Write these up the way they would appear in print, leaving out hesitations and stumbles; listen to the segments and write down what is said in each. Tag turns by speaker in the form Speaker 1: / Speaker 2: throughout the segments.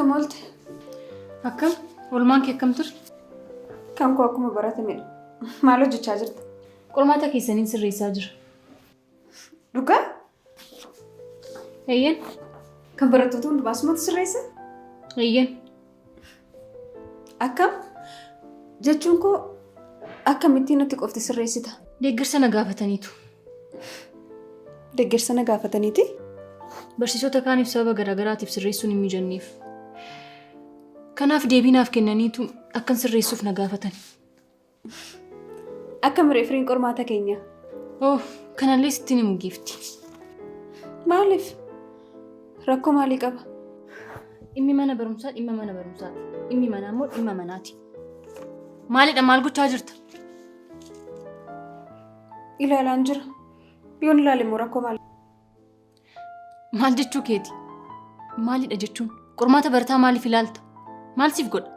Speaker 1: Akkam oolte?
Speaker 2: Akkam? Oolmaan kee akkam ture?
Speaker 1: Kan koo akkuma baratamedha. Maal hojjechaa jirta?
Speaker 2: Qormaata keessaniin sirreessaa jira.
Speaker 1: Dhugaa?
Speaker 2: Eeyyeen.
Speaker 1: Kan barattoota hundumaasumatti sirreessa?
Speaker 2: Eeyyeen.
Speaker 1: Akkam? Jechuun koo akkamittiin nuti qofti sirreessita?
Speaker 2: Deeggarsa na gaafataniitu.
Speaker 1: Deeggarsa na gaafataniiti?
Speaker 2: Barsiisota kaaniif sababa garaagaraatiif sirreessuun hin mijanneef. Kanaaf deebiinaaf kennaniitu akkan sirreessuuf na gaafatan.
Speaker 1: Akkam reeferiin qormaata keenya?
Speaker 2: Kanallee sittiin himu giifti.
Speaker 1: Maaliif? Rakkoo maalii qaba?
Speaker 2: Dhimmi mana barumsaa dhimma mana barumsaati. Dhimmi manaa immoo dhimma manaati. Maalidha maal gochaa jirta?
Speaker 1: Ilaalaan jira. Yoon ilaale immoo rakkoo maali?
Speaker 2: Maal jechuu keeti? Maalidha jechuun? Qormaata barataa maaliif ilaalta? Maal siif godha?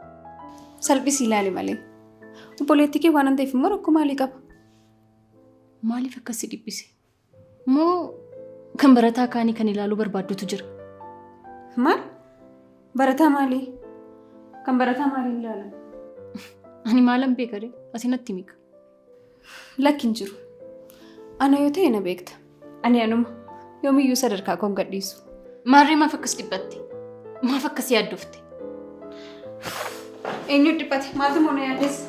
Speaker 1: Salphisi ilaali malee. Obboleettii kee waan ta'eef immoo rakkoo maalii qaba?
Speaker 2: Maaliif akkasii dhiphise? Moo kan barataa kaanii kan ilaaluu barbaaddutu jira?
Speaker 1: Maal? Barataa maalii? Kan barataa maalii ilaalan?
Speaker 2: Ani maalan beekare? Asinatti miika.
Speaker 1: Lakkin jiru. Ana yoo ta'e na beekta. Ani anuma yoomiyyuu sadarkaa koon gadhiisu.
Speaker 2: Maarree maaf akkas dhiphatte? Maaf akkas yaaddofte?
Speaker 1: Eenyu dhiphate? Maaltu moo na yaaddeessa?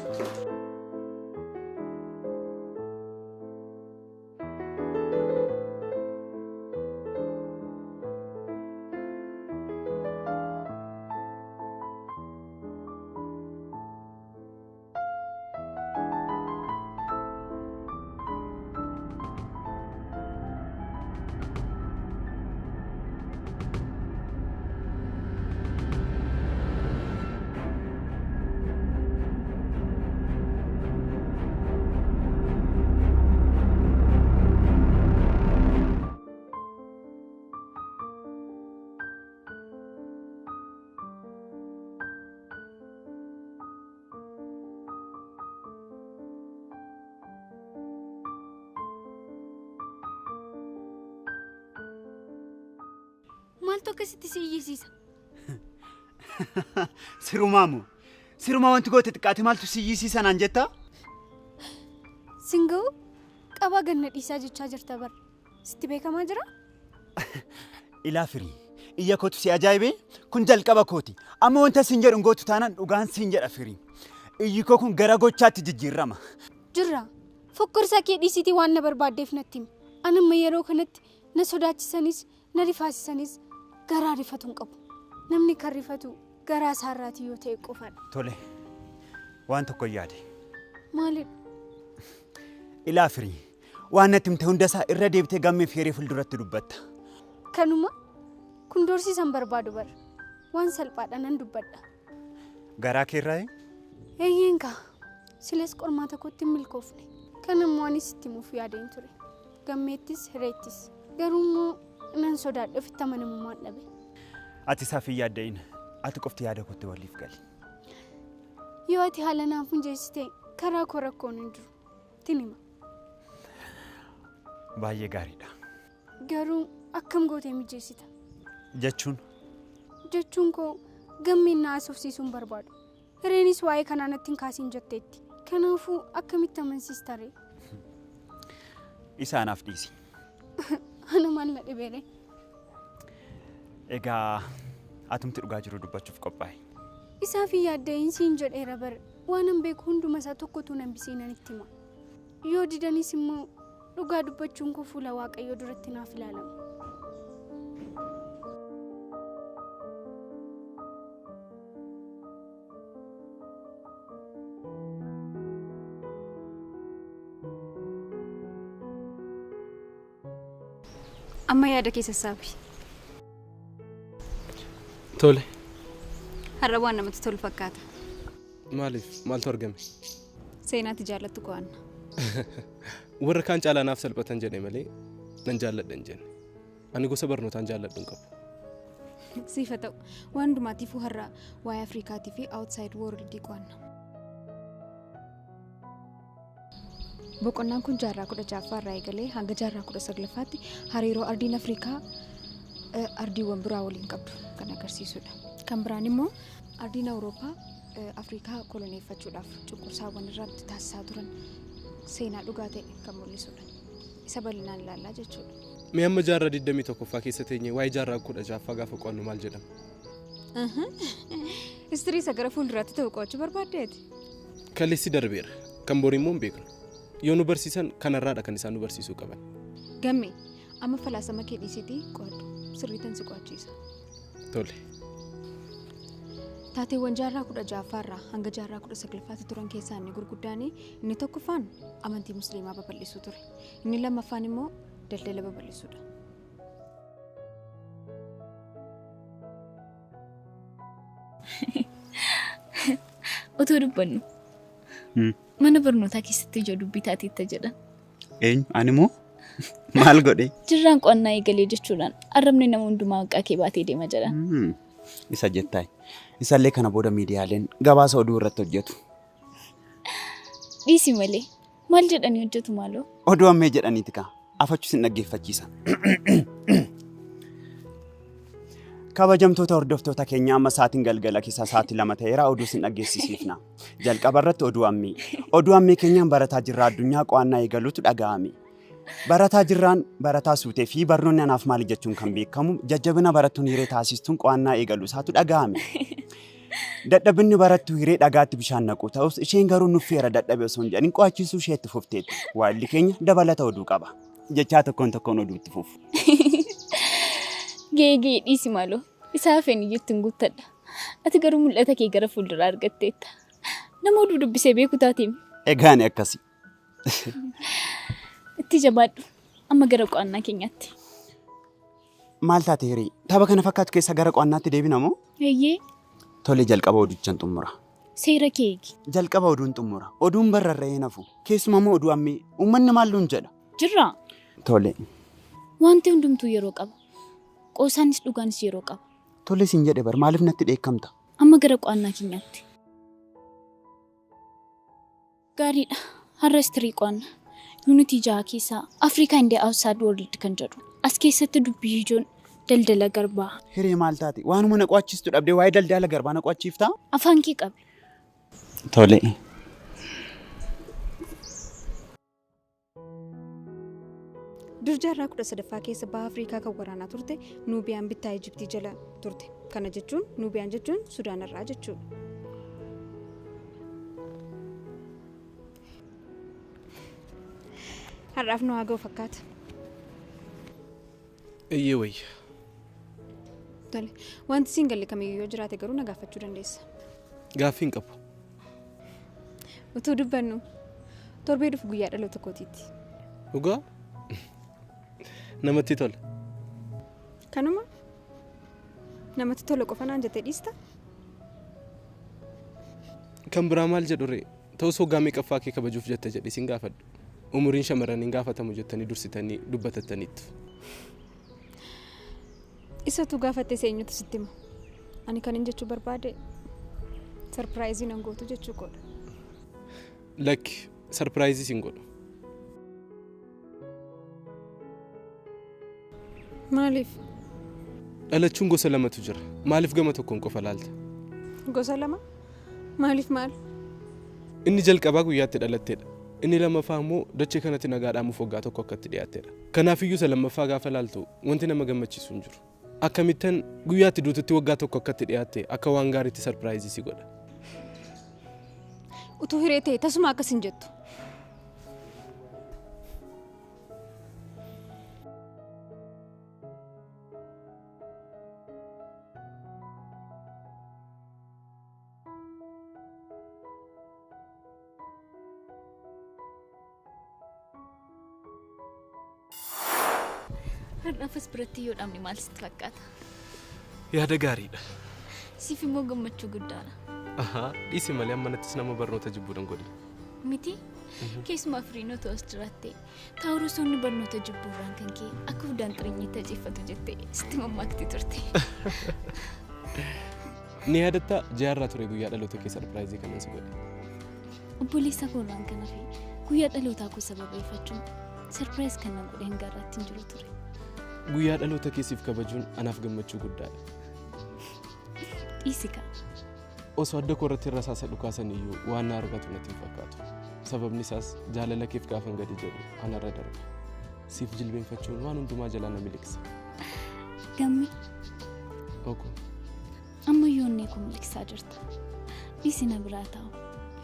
Speaker 3: Maaltu akkasitti si iyyisiisa?
Speaker 4: Sirumaamu. Sirumaa wanti goote xiqqaate maaltu si iyyisiisa naan jettaa?
Speaker 3: Singa'u qabaa ganna dhiisaa jechaa jirta bara. Sitti beekamaa jira?
Speaker 4: Ilaa firii. Iyya kootu si ajaa'ibee kun jalqaba kooti. Amma wanta siin jedhu gootu taanaan dhugaan siin jedha firii. Iyyi koo kun gara gochaatti jijjiirama.
Speaker 3: Jirra. Fokkorsaa kee dhiisitii waan na barbaaddeef natti himi. Anamma yeroo kanatti na sodaachisanis na rifaasisanis garaa rifatu hin qabu. Namni kan rifatu garaa isaarraati yoo ta'e qofaadha.
Speaker 4: Tole. Waan tokko yaade.
Speaker 3: Maalidha?
Speaker 4: Ilaa firii. Waan natti himte hundasaa irra deebitee gammee fi hiree fuulduratti dubbatta.
Speaker 3: Kanuma kun doorsiisan barbaadu bara. Waan salphaadha nan dubbadha.
Speaker 4: Garaa keerraa?
Speaker 3: Eeyyeen kaa. Silas qormaata kootti hin milkoofne. Kanammoo anis itti himuuf yaadeen ture. Gammeettis hireettis. Garuu immoo nan sodaadhe ofitti amanamummaan dhabe.
Speaker 4: Ati isaaf hin yaadda'in. Ati qofti yaada kootti waliif gali.
Speaker 3: Yoo ati haala naaf mijeessite karaa koo rakkoon hin jiru. Tinima.
Speaker 4: Baay'ee gaariidha.
Speaker 3: Garuu akkam gootee mijeessita?
Speaker 4: Jechuun?
Speaker 3: Jechuun koo gammeen na haasofsiisuun barbaadu. Hireenis waa'ee kanaa natti hin kaasiin jetteetti. Kanaafuu akkamitti amansiista ree?
Speaker 4: Isaanaaf dhiisi.
Speaker 3: Ana maal na dhibeere?
Speaker 4: Egaa atumti dhugaa jiru dubbachuuf qophaa'e.
Speaker 3: Isaaf hin yaadda'in siin jedheera bara. Waan an beeku hunduma isaa tokkotu nan bisiinan itti hima. Yoo didanis immoo dhugaa dubbachuun koo fuula Waaqayyoo duratti naaf ilaalama.
Speaker 1: Amma yaada keessa saafi.
Speaker 5: Tole.
Speaker 1: Har'a waan namatti tolu fakkaata.
Speaker 5: Maaliif? Maaltu argame?
Speaker 1: Seenaatti jaallattu qo'anna.
Speaker 5: Warra kaan caalaa naaf salphatan jedhe malee nan jaalladhan jenne. Ani gosa barnootaan jaalladhu hin qabu.
Speaker 1: Siifa ta'u waan hundumaatiifuu har'a waa'ee Afrikaatii fi outside world qo'anna. Boqonnaan kun jaarraa 16 irraa eegalee hanga jaarraa 19ffaatti hariiroo ardiin Afrikaa ardiiwwan biraa waliin qabdu kan agarsiisudha.
Speaker 3: Kan biraan immoo ardiin Awurooppaa Afrikaa koloneeffachuudhaaf cunqursaawwan irratti taasisaa turan seenaa dhugaa ta'e kan mul'isudha. Isa bal'inaan ilaallaa jechuudha.
Speaker 5: Mee amma jaarraa 21ffaa keessa teenye waa'ee jaarraa 16ffaa gaafa qo'annu maal jedhama?
Speaker 3: Histirii isa gara fuulduraatti ta'u qo'achuu barbaaddeeti.
Speaker 5: Kaleessi darbeera. Kan borii immoo hin beeknu. Yoo nu barsiisan kanarraadha kan isaan nu barsiisuu qaban.
Speaker 3: Gammee amma falaasama kee dhiisiitii qo'adhu. Sirriitan si qo'achiisa.
Speaker 5: Tole.
Speaker 3: Taateewwan jaarraa 16ffaarraa hanga jaarraa 19ffaatti turan keessaa inni gurguddaan inni tokkoffaan amantii musliimaa babal'isuu ture. Inni lammaffaan immoo daldala babal'isuudha.
Speaker 2: Otoo dubbannu mana barnootaa keessatti ijoo dubbii taateetta jedhan.
Speaker 4: Eenyu? Ani moo maal godhe?
Speaker 2: Jirraan qo'annaa eegalee jechuudhaan arrabni nama hundumaa maqaa kee baatee deema jedhan.
Speaker 4: Isa jettaa. Isallee kana booda miidiyaaleen gabaasa oduu irratti hojjetu.
Speaker 2: Dhiisi malee maal jedhanii hojjetu maaloo?
Speaker 4: Oduu ammee jedhaniiti kaa. Afachuu sin dhaggeeffachiisa. Kabajamtoota hordoftoota keenya amma sa'aatiin galgala keessaa sa'aatii 2 ta'eera oduu sin dhaggeessisiifna. Jalqaba irratti oduu ammee. Oduu ammee keenyaan barataa jirraa addunyaa qo'annaa eegaluutu dhaga'ame. Barataa jirraan barataa suutee fi barnoonni anaaf maali jechuun kan beekamu jajjabina barattuun hiree taasistuun qo'annaa eegaluu isaatu dhaga'ame. Dadhabinni barattuu hiree dhagaatti bishaan naqu ta'us isheen garuu nuffeera dadhabee osoo hin jedhin qo'achiisuu isheetti fufteetti. Waalli keenya dabalata oduu qaba. Jechaa tokkoon oduutti fufu.
Speaker 2: Geegee dhiisi maaloo isaa hafeen iyyattiin guuttadha. Ati garuu mul'ata kee gara fuulduraa argatteetta. Nama oduu dubbisee beeku taateemi.
Speaker 4: Egaan akkasi.
Speaker 2: Itti jabaadhu amma gara qo'annaa keenyaatti.
Speaker 4: Maal taate hiree? Tapha kana fakkaatu keessa gara qo'annaatti deebina moo?
Speaker 2: Eeyyee.
Speaker 4: Tole jalqaba oduuchaan xumura.
Speaker 2: Seera kee eegi.
Speaker 4: Jalqaba oduun xumura. Oduun bararra'ee nafu. Keessumaa moo oduu ammee uummanni maal nuun jedha?
Speaker 2: Jirraa.
Speaker 4: Tole.
Speaker 2: Wanti hundumtuu yeroo qaba. Qoosaanis dhugaanis yeroo qaba.
Speaker 4: Tole siin jedhe bar maaliif natti dheekkamta?
Speaker 2: Amma gara qo'annaa keenyaatti. Gaariidha. Har'a istirii qo'annaa. Yuunitii 6 keessaa Afrikaa Indiyaa Awusaad World kan jedhu. As keessatti dubbii ijoon daldala garbaa.
Speaker 4: Hiree maal taate? Waanuma na qo'achiistu dhabdee waa'ee daldala garbaa na qo'achiiftaa?
Speaker 2: Afaan kee qabi.
Speaker 4: Tole.
Speaker 3: Dur jaarraa 13ffaa keessa baha Afrikaa kan waraanaa turte Nuubiyaan bittaa Ijiptii jala turte. Kana jechuun Nuubiyaan jechuun Sudaan irraa jechuudha. Har'aaf nu haa ga'u fakkaata.
Speaker 5: Eeyyee wayya.
Speaker 3: Tole. Wanti siin galle kamiyyuu yoo jiraate garuu na gaafachuu dandeessa.
Speaker 5: Gaaffii hin qabu.
Speaker 3: Utuu dubbannu torbee dhufu guyyaa dhaloota kootiitti.
Speaker 5: Dhugaa? Namatti tola.
Speaker 3: Kanuma namatti tola qofa naan jettee dhiista?
Speaker 5: Kan biraa maal jedhu ree? Ta'us hoggaa meeqaffaa kee kabajuuf jette jedhe siin gaafadhu. Umuriin shamarranii gaafatamu jettanii dursitanii dubbatattaniittu.
Speaker 3: Isatu gaafattee seenyutu sitti himu. Ani kan hin jechuu barbaade sarpiraayizii nan gootu jechuu godha.
Speaker 5: Lakki sarpiraayizii siin godhu.
Speaker 3: Maaliif?
Speaker 5: Dhalachuun gosa lamatu jira. Maaliif gama tokkoon qofa laalta?
Speaker 3: Gosa lama? Maaliif maal?
Speaker 5: Inni jalqabaa guyyaatti dhalatteedha. Inni lammaffaa immoo dachee kanatti nagaadhaamuuf waggaa tokko akkatti dhiyaatteedha. Kanaafiyyuu isa lammaffaa gaafa laaltu wanti nama gammachiisu hin jiru. Akkamittan guyyaatti duututti waggaa tokko akkatti dhiyaatte akka waan gaariitti sarpiraayizii si godha.
Speaker 3: Utuu hiree ta'e tasuma akkas hin jettu.
Speaker 2: Har'aafas biratti yoo dhabne maal sitti fakkaata?
Speaker 5: Yaada gaariidha.
Speaker 2: Siif immoo gammachuu guddaadha.
Speaker 5: Dhiisi malee ammanattis nama barnoota jibbuudhaan godhe.
Speaker 2: Miti? Keessumaa firiinota as jiraatte taa'urosoonni barnoota jibbuurraan kan kee akka hundaan xiriinyitti ajeeffatu jettee sitti mammaakti turte.
Speaker 5: Ni yaadatta jaarraa ture guyyaa dhaloota kee sarpiraayizii kanan si godhe.
Speaker 2: Obboleessa koorraan kana fi guyyaa dhalootaa koo sababeeffachuun sarpiraayiz kan nan godhe hin gaarraatti hin jiru ture.
Speaker 5: Guyyaa dhaloota keessiif kabajuun anaaf gammachuu guddaadha.
Speaker 2: Isika.
Speaker 5: Osoo adda koo irratti rasaasa dhukaasan iyyuu waan na argatu natti hin fakkaatu. Sababni isaas jaalala keef gaafan gadi jedhu anarra darbe. Siif jilbeenfachuun waan hundumaa jalaa na miliqsa.
Speaker 2: Gammi.
Speaker 5: Oko.
Speaker 2: Amma yoonnee kun miliqsaa jirta. Isi na biraa taa'u.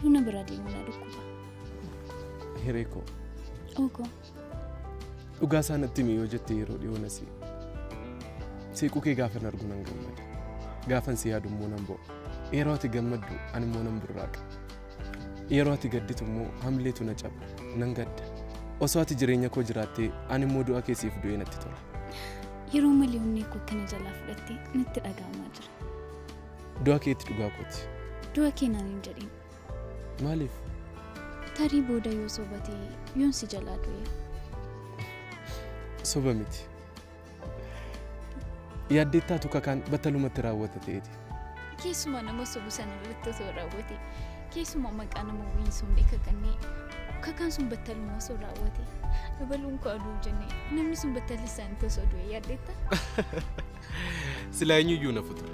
Speaker 2: Yoo na biraa deemu na dhukkuba.
Speaker 5: Hiree koo.
Speaker 2: Oko.
Speaker 5: Dhugaa isaa natti himi yoo jette yeroo dhiyoo nasi. Seequu kee gaafan argu nan gammada. Gaafan si yaadu immoo nan bo'u. Yeroo ati gammaddu ani immoo nan burraaqa. Yeroo ati gadditu immoo hamleetu na caba. Nan gadda. Osoo ati jireenya koo jiraattee ani immoo du'a kee siif du'ee natti tola.
Speaker 2: Yeroo malee onnee koo akkana jalaa fudhattee natti dhaga'amaa jira.
Speaker 5: Du'a keetti dhugaa kooti.
Speaker 2: Du'a kee naan hin jedhin.
Speaker 5: Maaliif?
Speaker 2: Tarii booda yoo sobatee yoon si jalaa du'e.
Speaker 5: Soba miti. Yaaddeettaatu kakaan battalumatti raawwata ta'eeti.
Speaker 2: Keessumaa nama sobu sana irratti osoo raawwate keessumaa maqaa nama wayii sun beekakannee kakaan sun battaluma osoo raawwate dabaluun koo aduu jennee namni sun battalli isaaniitti osoo du'e yaaddeetta?
Speaker 5: Silaa eenyuyyuu na futura.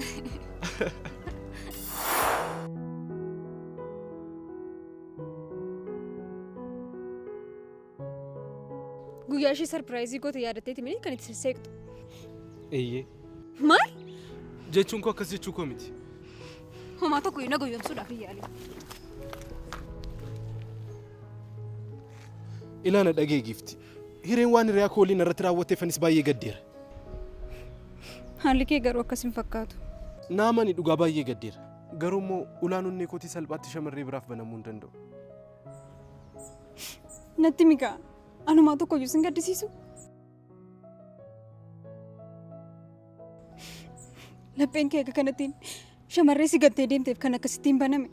Speaker 3: Guyyaa ishee sarpiraayizii goota yaadateeti mini kan itti sisseeqtu.
Speaker 5: Eeyyee.
Speaker 3: Maal?
Speaker 5: Jechuun koo akkas jechuu koo miti.
Speaker 3: Homaa tokko hin agoyyomsuudhaaf hin yaali.
Speaker 5: Ilaana dhagee gifti. Hireen waan hiriyaa koo waliin irratti raawwatteefanis baay'ee gaddeera.
Speaker 3: Haalli kee garuu akkas hin fakkaatu.
Speaker 5: Naamani dhugaa baay'ee gaddeera. Garuu immoo ulaan onnee kootii salphaatti shamarree biraaf banamuu hin danda'u.
Speaker 3: Natti mikaa. Anumaa tokko iyyuu sin gaddisiisu. Lapheen kee akka kanattiin shamarree si gattee deemteef kan akkasittiin baname.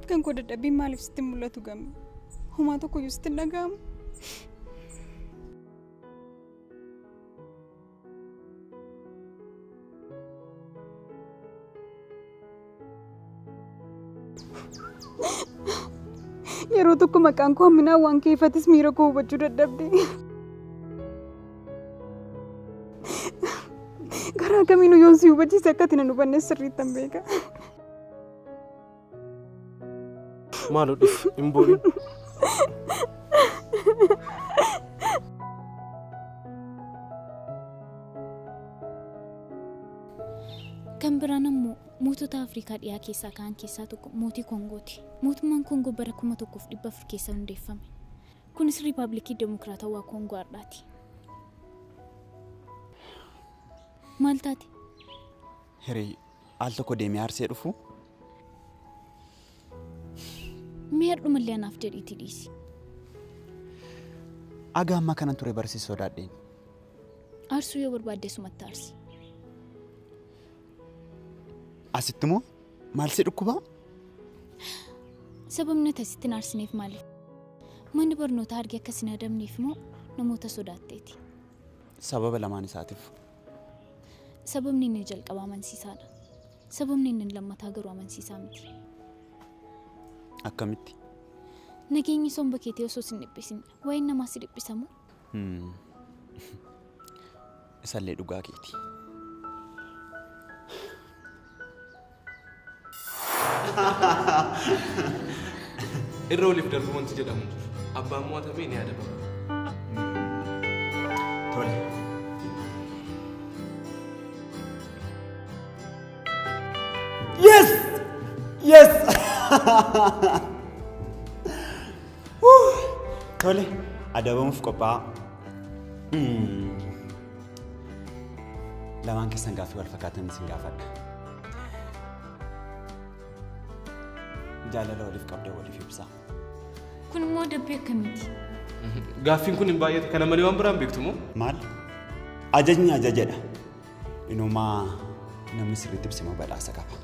Speaker 3: Kan koo dadhabbiin maaliif sitti mul'atu gamme? Homaa tokko iyyuu sitti hin dhaga'amu. Yeroo tokko maqaan koo hamminaan waan keeffatis miira koo hubachuu dadhabde. Garaa kamiinuu yoon si hubachiise akka ati nan hubannes sirriittan beeka.
Speaker 5: Maaloo dhif hin boo'in.
Speaker 2: Kan biraan ammoo mootota Afrikaa dhiyaa keessaa kaan keessaa tokko mootii Kongooti. Mootummaan Kongoo bara 1904 keessa hundeeffame. Kunis Riippaabilikii Dimokiraatawaa Kongoo har'aati. Maal taate?
Speaker 4: Hiree al tokko deemee arsee dhufu?
Speaker 2: Mee dhumaallee anaaf jedhiitii dhiisi.
Speaker 4: Aga amma kanan ture barsiis sodaadheen.
Speaker 2: Aarsuu yoo barbaadde sumatti aarsi.
Speaker 4: Asitti moo maal si dhukkubaa?
Speaker 2: Sababni asitti aarsineef maaliif? Manni barnootaa argee akka sin adamneef moo namoota sodaatteeti?
Speaker 4: Sababa lamaan isaatiif.
Speaker 2: Sababni inni jalqabaa amansiisaadha. Sababni inni lammataa garuu amansiisaa miti.
Speaker 4: Akkamitti?
Speaker 2: Nageenyi somba keetii osoo sin dhiphisin waa'een namaa si dhiphisamu?
Speaker 4: Isallee dhugaa keeti.
Speaker 5: Irra oliif darbu wanti jedhamu abbaan mo'atamee ni adabama.
Speaker 4: Tole. Yes! Yes! Tole, adabamuuf qophaa'aa. Lamaan keessan gaaffii wal fakkaatan isin gaafadha. Jaalala waliif qabda waliif ibsaa.
Speaker 2: Kun immoo dabbii akkamiiti?
Speaker 5: Gaaffiin kun hin baay'ate kana malee waan biraan beektu moo?
Speaker 4: Maal? Ajajni ajajadha. Inumaa namni sirriitti ibsima badhaasa qaba.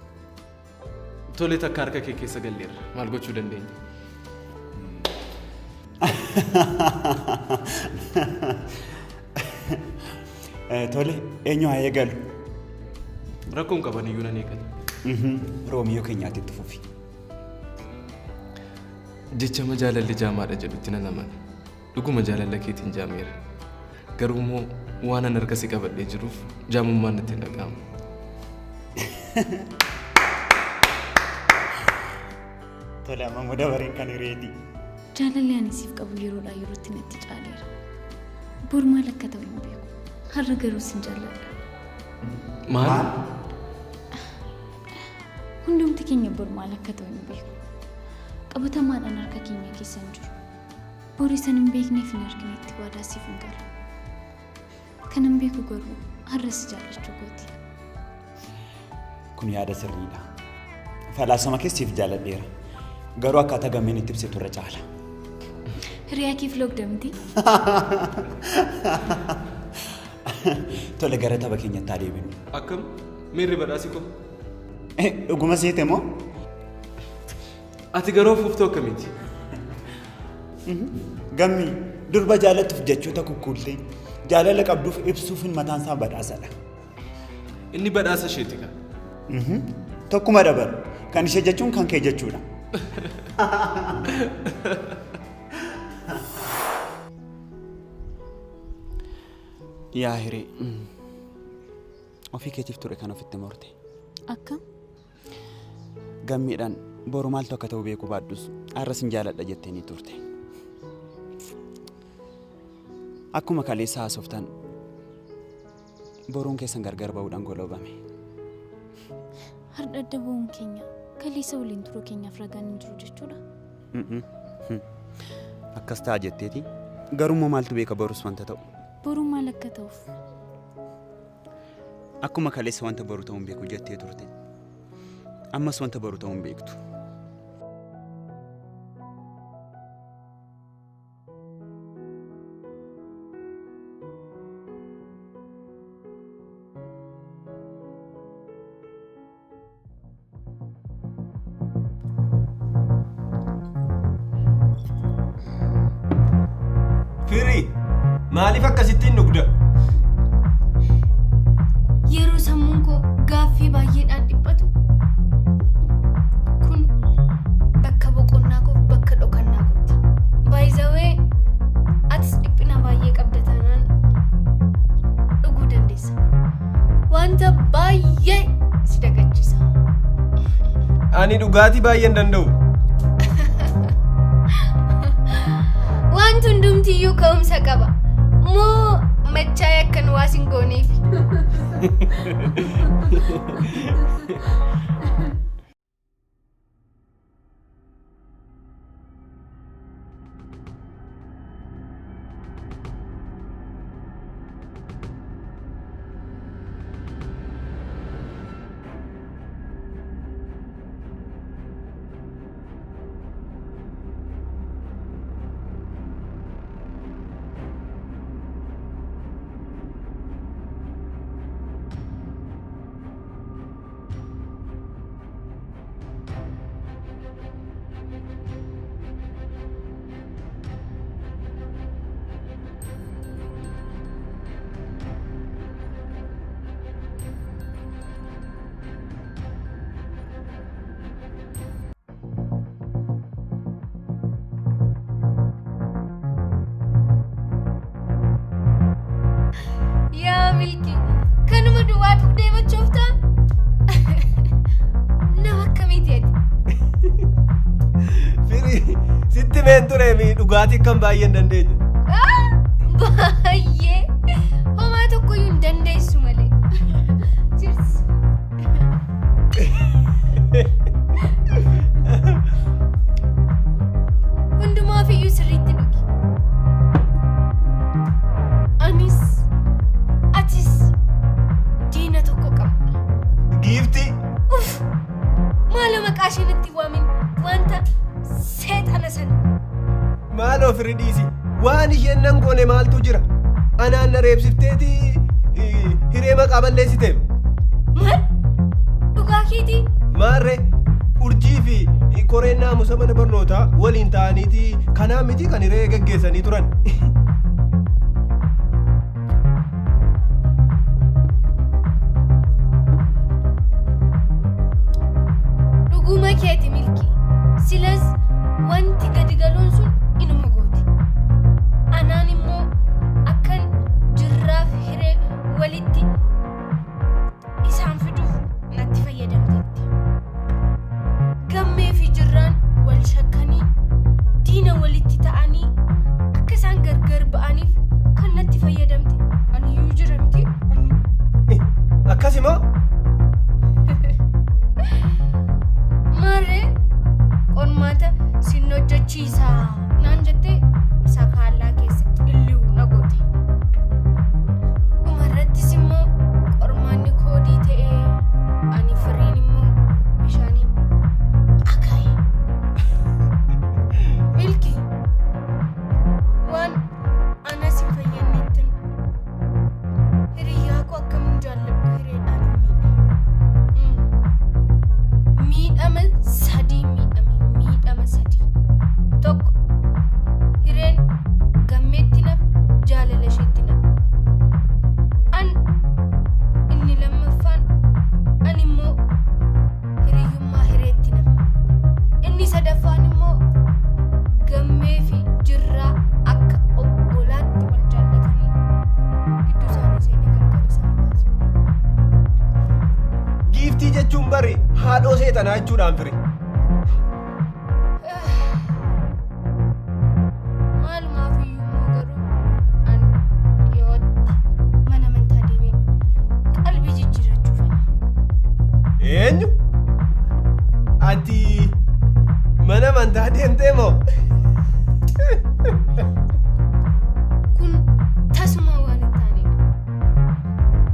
Speaker 5: Tole takka harka kee keessa galleerra. Maal gochuu dandeenya?
Speaker 4: Tole, eenyu haa eegalu?
Speaker 5: Rakkoon qaban iyyuu nan eegala.
Speaker 4: Roomiyoo keenyaatti itti fufi.
Speaker 5: Jecha jaalalli jaamaadha jedhutti nan amana. Dhuguma jaalala keetiin jaameera. Garuu immoo waan an harka si qabadhee jiruuf jaamummaan natti hin dhaga'amu.
Speaker 4: Tole amma muda bareen kan hireeti.
Speaker 2: Jaalalli ani siif qabu yeroodhaa yerootti natti caaleera. Bor maal akka ta'u hin beeku. Har'a garuu sin jaalladha.
Speaker 5: Maal?
Speaker 2: Hundumti keenya bor maal akka ta'u hin beeku. Qabatamaadhaan harka keenya keessa hin jiru. Bor isan hin beekneef hin arginetti waadaa siif hin galu. Kan hin beeku garuu har'a si jaallachuu kooti.
Speaker 4: Kun yaada sirriidha. Falaasama keessiif jaalladheera. Garuu akkaataa gammeen itti ibsitu irra caala.
Speaker 2: Hiriyaa kee filoogdamti.
Speaker 4: Tole gara tapha keenyatti adeeminu.
Speaker 5: Akkam miirri badhaasi koo?
Speaker 4: Dhuguma seete moo?
Speaker 5: Ati garuu fuuftoo akkamiiti?
Speaker 4: Gammi durba jaalattuuf jechoota kukkuullee jaalala qabduuf ibsuuf mataan isaa badhaasadha.
Speaker 5: Inni badhaasa isheeti kan?
Speaker 4: Tokkuma dabalu. Kan ishee jechuun kan kee jechuudha. Yaa hiree ofii keetiif ture kan ofitti morte.
Speaker 2: Akkam?
Speaker 4: Gammiidhaan boru maaltu akka ta'u beeku baaddus har'a sin jaaladha jettee ni turte. Akkuma kaleessa haasoftan boruun keessan gargar ba'uudhaan goloobame.
Speaker 2: Har'a adda ba'uun keenya kaleessa waliin turuu keenyaaf ragaan hin jiru jechuudha.
Speaker 4: Akkas ta'a jetteeti garuu maaltu beeka borus wanta ta'u.
Speaker 2: Boruu maal akka ta'uuf?
Speaker 4: Akkuma kaleessa wanta boru ta'uun beeku jettee turte. Ammas wanta boru ta'uun beektu.
Speaker 6: Firii maaliif akkasittiin dhugda?
Speaker 3: Yeroo sammuun koo gaaffii baay'eedhaan dhiphatu kun bakka boqonnaa koof bakka dhokannaa kooti. Baay'izawee atis dhiphina baay'ee qabda taanaan dhuguu dandeessa. Wanta baay'ee si dagachiisa.
Speaker 6: Ani dhugaatii baay'een danda'u.
Speaker 3: Wanti hundumtiyyuu ka'umsa qaba. Moo machaa akkan waas hin gooneef. Milki kanuma duwwaa dhugdee machoofta nama akkamiiteeti?
Speaker 6: Firii sitti meen ture dhugaatii kan baay'een dandeenya.
Speaker 3: Baay'ee homaa tokkoyyuu hin dandeessu malee. Cheers. Hundumaaf iyyuu sirriitti dhugi. Anis atis diina tokko qabna.
Speaker 6: Giifti.
Speaker 3: Maaloo maqaa isheen itti waamin wanta seexana sana.
Speaker 6: Maaloo firii dhiisi. Waan isheen nan goone maaltu jira? Anaan na reebsifteeti hiree maqaa balleessiteef.
Speaker 3: Maal? Dhugaa keetii?
Speaker 6: Maarree urjii fi koreen naamusa mana barnootaa waliin ta'aniiti kanaa miti kan hiree geggeessanii turan.
Speaker 3: Dhuguma keeti milki. Silas wanti gadi galuun sun inuma gooti. Anaan immoo akkan jirraaf hiree qormaata sin hojjechiisa naan jettee sakaallaa keessatti illuu na goote. Dhumarrattis immoo qormaanni koodii ta'ee ani firiin immoo bishaaniin akaa'e. Milki waan anas hin fayyadneetti hiriyyaa koo akkamiin jaalladhu hireedhaan hin miidhame sadii miidhama sadii tokko hireen gammeetti nafe jaalala isheetti nafe inni lammaffaan ani immoo hiriyyummaa hireetti nafe inni sadaffaan immoo gammee fi jirraa akka obbolaatti wal jaallatanii gidduu isaanii seenee gargar isaan baase.
Speaker 6: Giiftii jechuun bari haadhoo seetanaa jechuudhaan fire.
Speaker 3: Maalumaaf iyyuu immoo garuu an dhiyootti mana amantaa deemee qalbii jijjiirrachuu fedha.
Speaker 6: Eenyu? Ati mana amantaa deemtee moo?
Speaker 3: Kun tasuma waan hin taanedha.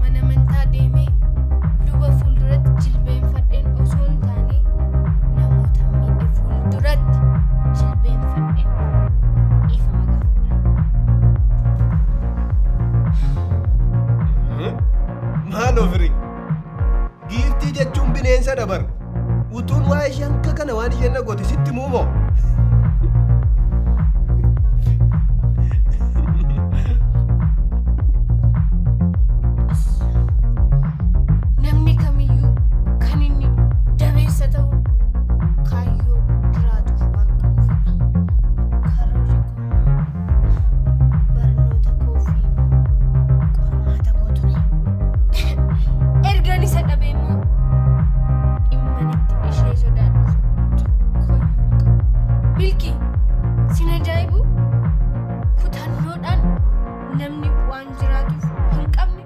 Speaker 3: Mana amantaa deemee luba fuulduratti jilbeenfadheen osoo hin taane namoota miidhe fuulduratti jilbeenfadheen dhiifama gaafadha.
Speaker 6: Maaloo firi? Giiftii jechuun bineensa dabar. Utuun waa ishee akka kana waan isheen na goote sitti muumoo?
Speaker 3: Namni kamiyyuu kan inni dabeessa ta'u kaayyoo jiraatuuf waan qabuufidha. Karoorri koo barnoota koo fi qormaata koo ture. Ergaan isa dhabee immoo dhimmanitti ishee sodaadhuuf tokkoyyuu hin qabu. Milki sin ajaa'ibu kutannoodhaan namni waan jiraatuuf hin qabne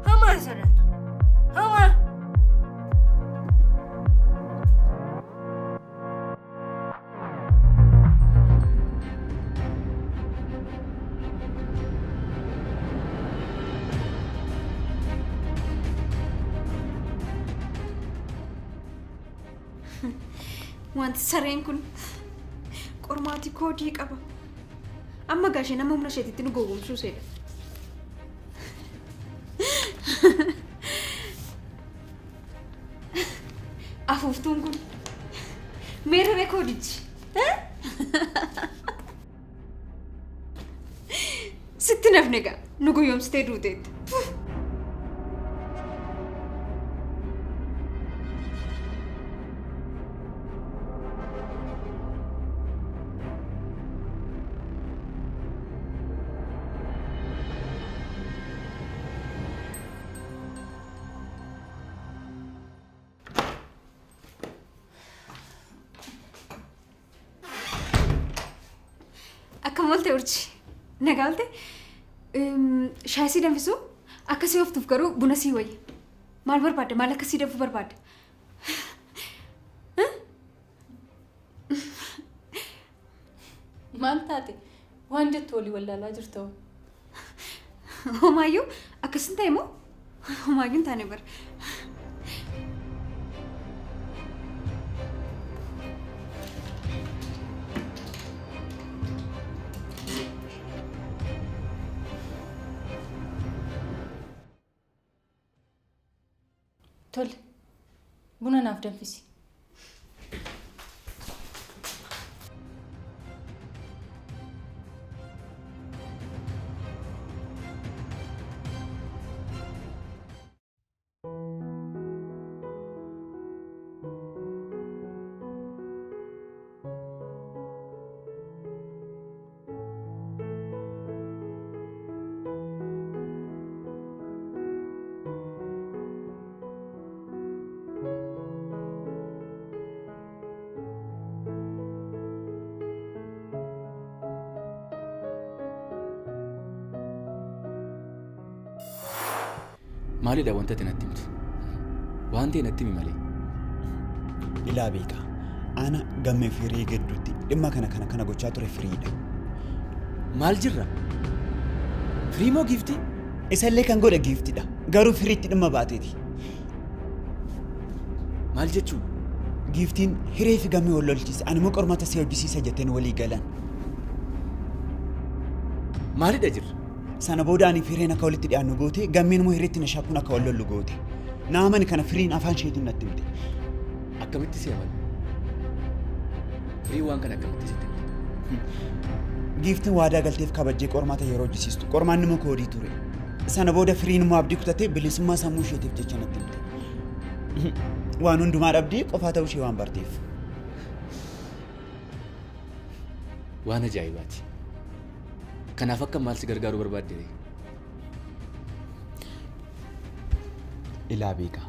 Speaker 3: hamaa sodaatu. Hamaa.
Speaker 1: Wanti sareen kun qormaati koodii qaba. Amma gaashee nama humna isheetitti nu gowwoomsuu seedha. Afuuftuun kun meerree koodichi. Sitti nafne gaa nu gowwoomsitee duuteetti. Akkam oolte urji nagaa oolte shaayii sii danfisuu akkasii ooftuuf garuu buna sii wayya maal barbaadda maal akkasii danfuu barbaadda?
Speaker 7: Maal taate waan jettu walii wallaalaa jirtu?
Speaker 1: Homaayyuu akkasin ta'e moo homaayyuu hin taane bara.
Speaker 7: Tole, buna naaf danfisi.
Speaker 8: Maalidha wanta natti himtu? Wanti natti himi malee.
Speaker 4: Ilaa beeka. Ana gammee firii gidduutti dhimma kana gochaa ture firiidha.
Speaker 8: Maal jirra? Firii moo giiftii?
Speaker 4: Isallee kan godhe giiftiidha. Garuu firiitti dhimma baateeti.
Speaker 8: Maal jechuun?
Speaker 4: Giiftiin hiree fi gammee wal lolchiise. Ani immoo qormaata si hojjisiisa jetteen walii galan.
Speaker 8: Maalidha jirra?
Speaker 4: Sana booda ani fireen akka walitti dhiyaannu goote gammeen immoo hireetti na shakkuun akka wal lollu goote. Naamani kana firiin afaan isheetiin natti himte.
Speaker 8: Akkamitti si amanu? Firii waan kana akkamitti sitti himte?
Speaker 4: Giiftiin waadaa galteef kabajjee qormaata yeroo hojjisiistu. Qormaanni immoo koodii ture. Sana booda firiin immoo abdii kutatee bilisummaa sammuu isheetiif jecha natti himte. Waan hundumaa dhabdee qofaa ta'uu ishee waan barteef.
Speaker 8: Waan ajaa'ibaati. Kanaaf akka maal si gargaaruu barbaadde?
Speaker 4: Ilaa beeka.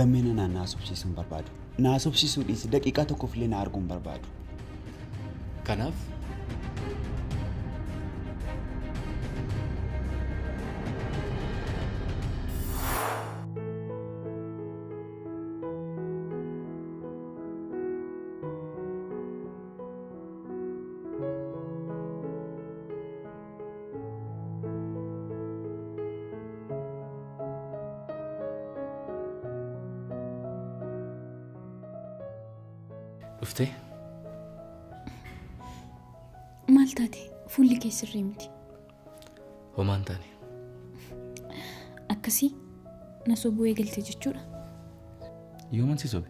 Speaker 4: Gammeen anaan na haasofsiisuu hin barbaadu. Na haasofsiisuu dhiisi daqiiqaa tokkoof illee na arguu hin barbaadu.
Speaker 8: Kanaaf? Dhuftee?
Speaker 2: Maal taate fuulli kee sirrii miti.
Speaker 8: Homaan taane.
Speaker 2: Akkasii na sobuu eegalte jechuudha.
Speaker 8: Yooman si sobe?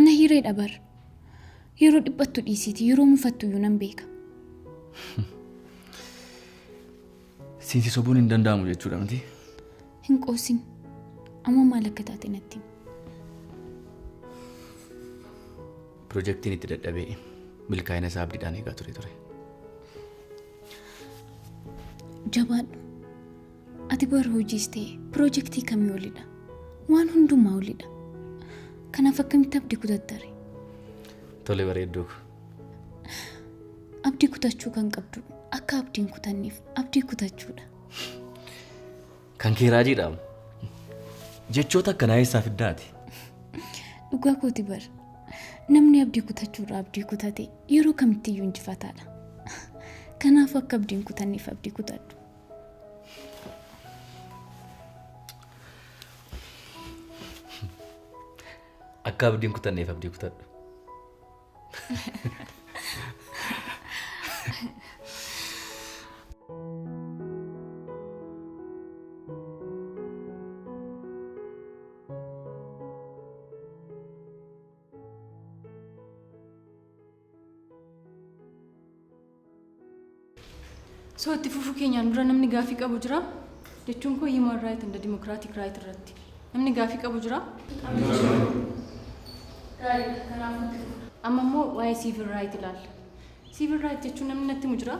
Speaker 2: Ana hiree dhabar. Yeroo dhiphattu dhiisiiti yeroo mufattu iyyuu nan beeka.
Speaker 8: Siinsi sobuun hin danda'amu jechuudha miti?
Speaker 2: Hin qoosin. Amma maal akka taate natti himi.
Speaker 8: Pirojektiin itti dadhabee milkaa'ina isaa abdiidhaan eegaa ture.
Speaker 2: Jabaadhu. Ati bara hojiis ta'e pirojektii kamii olidha? Waan hundumaa olidha. Kanaaf akkamitti abdii kutattare?
Speaker 8: Tole bareedduu.
Speaker 2: Abdii kutachuu kan qabdu akka abdiin kutanneef abdii kutachuudha.
Speaker 8: Kan kee raajiidha. Jechoota akkanaa eessaa fiddaati?
Speaker 2: Dhugaa kooti bara. Namni abdii kutachuudha abdii kutate yeroo kamittiyyuu injifataadha. Kanaaf akka abdiin kutanneef abdii kutadhu.
Speaker 8: Akka abdiin kutanneef abdii kutadhu.
Speaker 7: So itti fufuu keenyaan dura namni gaafii qabu jira? Jechuun koo human right and democratic right irratti. Namni gaafii qabu jira? Amma immoo waa'ee civil right ilaalla. Civil right jechuun namni natti himu jira?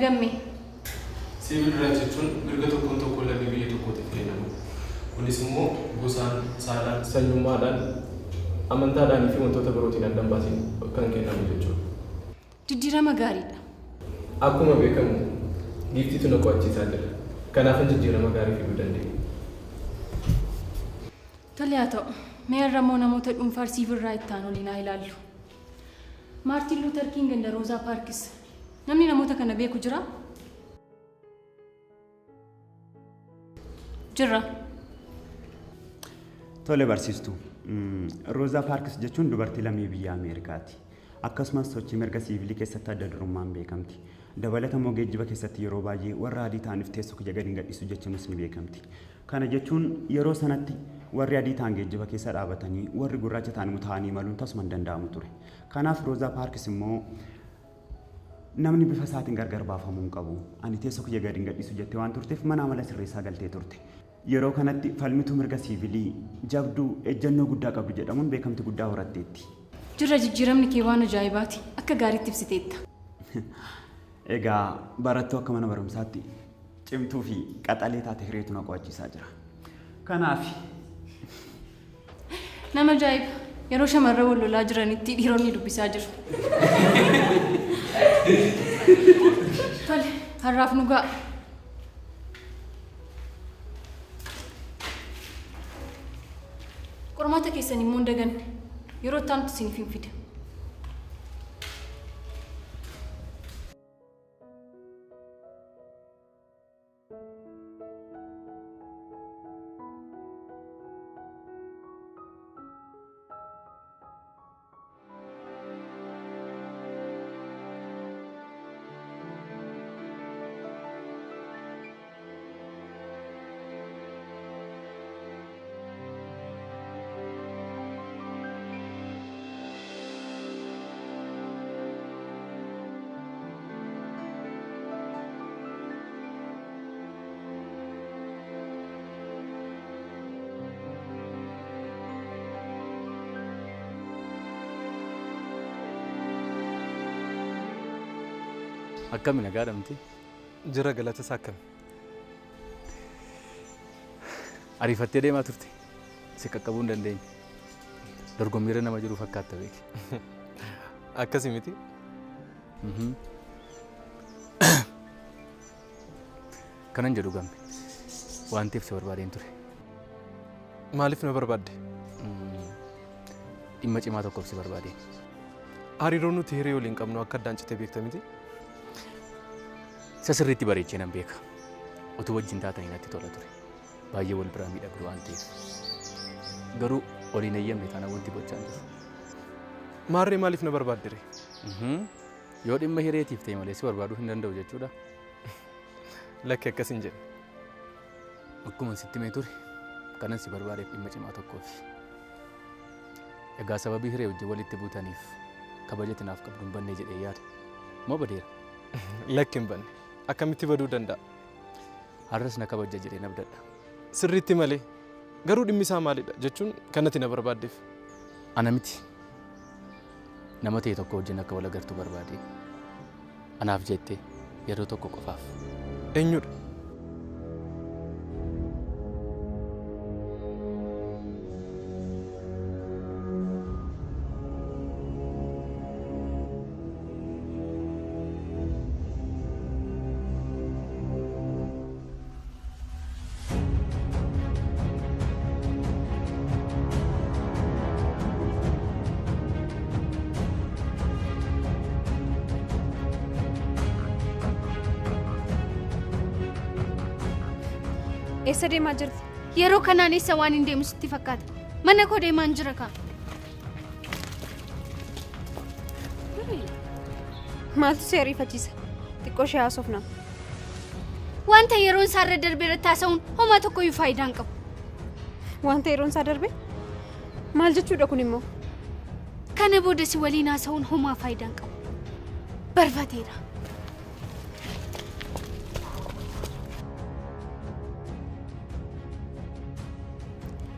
Speaker 7: Gammee.
Speaker 5: Civil right jechuun mirga tokkoon tokko lammii biyya tokkootiif kennamu. Kunis immoo gosaan, saalaan, sanyummaadhaan, amantaadhaan fi wantoota birootiin adda hin baasin kan kennamu jechuudha.
Speaker 7: Jijjiirama gaariidha.
Speaker 5: Akkuma beekamu giiftiitu na qo'achiisaa jira. Kanaaf jijjiirama gaarii fiduu dandeenya.
Speaker 7: Tole haa ta'u. Mee har'a immoo namoota dhuunfaa civil right ta'an waliin haa ilaallu. Maartin Luther King and Rosa Parks. Namni namoota kana beeku jira? Jira.
Speaker 4: Tole barsiistu. Rosa Parks jechuun dubartii lammii biyya Ameerikaati. Akkasumas sochii mirga siivilii keessatti adda durummaan beekamti. Dabalata immoo geejjiba keessatti yeroo baay'ee warra adii ta'aniif teessoo kiyya gadi gadhiisu jechuunis ni beekamti. Kana jechuun yeroo sanatti warri adii ta'an geejjiba keessa dhaabatanii warri gurraacha ta'an immoo taa'anii imaluun tasuma hin danda'amu ture. Kanaaf Rosa Parks immoo namni bifa isaatiin gargar baafamuu hin qabu. Ani teessoo kiyya gadi gadhiisu jettee waan turteef mana amala sirreessaa galtee turte. Yeroo kanatti falmituu mirga siivilii jabduu ejjennoo guddaa qabdu jedhamuun beekamti guddaa horatteetti.
Speaker 7: Jira jijjiiramni kee waan ajaa'ibaati. Akka gaariitti ibsiteetta.
Speaker 4: Egaa barattuu akka mana barumsaatti cimtuu fi qaxalee taate hireetu na qo'achiisaa jira. Kanaaf
Speaker 7: nama ajaa'iba. Yeroo shamarran wal lolaa jiranitti dhiironni dubbisaa jiru. Tole, har'aaf nu ga'a. Qormaata keessan immoo hin daganne. yeroo itti aanutti isiniif hin fida.
Speaker 8: Akkami nagaadhamti?
Speaker 5: Jira galata isaa akkami?
Speaker 8: Ariifattee deemaa turte. Si qaqqabuu hin dandeenye. Dorgommiirra nama jiru fakkaatta beeki.
Speaker 5: Akkasii miti?
Speaker 8: Kanan jedhu gamme. Waan ta'eef si barbaadeen ture.
Speaker 5: Maaliif na barbaadde?
Speaker 8: Dhimma cimaa tokkoof si barbaadeen.
Speaker 5: Hariiroo nuti hiree waliin qabnu akka addaan citee beekta miti?
Speaker 8: Isa sirriitti bareechee nan beeka. Utuu wajjin taatanii natti tola ture. Baay'ee wal biraa miidhagdu waan ta'eef. Garuu waliin eeyyamne taana wanti gochaa jiru.
Speaker 5: Maarree maaliif na barbaaddere?
Speaker 8: Yoo dhimma hireetiif ta'e malee si barbaaduu hin danda'u jechuudha.
Speaker 5: Lakki akkas hin jedhe.
Speaker 8: Akkuma sitti mee ture kanan si barbaadeef dhimma cimaa tokkoofi. Egaa sababii hiree wajjin walitti buutaniif kabajati naaf qabdu hin banne jedhee yaada. Moo badeera?
Speaker 5: Lakki hin banne. Akkamitti baduu danda'a?
Speaker 8: Har'as na kabajja jedhee nabdadha.
Speaker 5: Sirriitti malee. Garuu dhimmi isaa maalidha jechuun kanatti na barbaaddeef.
Speaker 8: Ana miti. Nama ta'e tokko wajjin akka wal agartuu barbaade. Anaaf jettee yeroo tokko qofaaf.
Speaker 5: Eenyudha?
Speaker 3: Eessa deemaa jirti? Yeroo kanaan eessa waan hin deemu sitti fakkaata? Mana koo deemaan jira kaa.
Speaker 1: Maaltu si ariifachiisa? Xiqqoo ishee haasofna.
Speaker 3: Wanta yeroon isaa irra darbee irratti haasa'uun homaa tokkoyyuu faayidaa hin qabu.
Speaker 1: Wanta yeroon isaa darbe? Maal jechuudha kun immoo?
Speaker 3: Kana booda si waliin haasa'uun homaa faayidaa hin qabu. Barbadeera.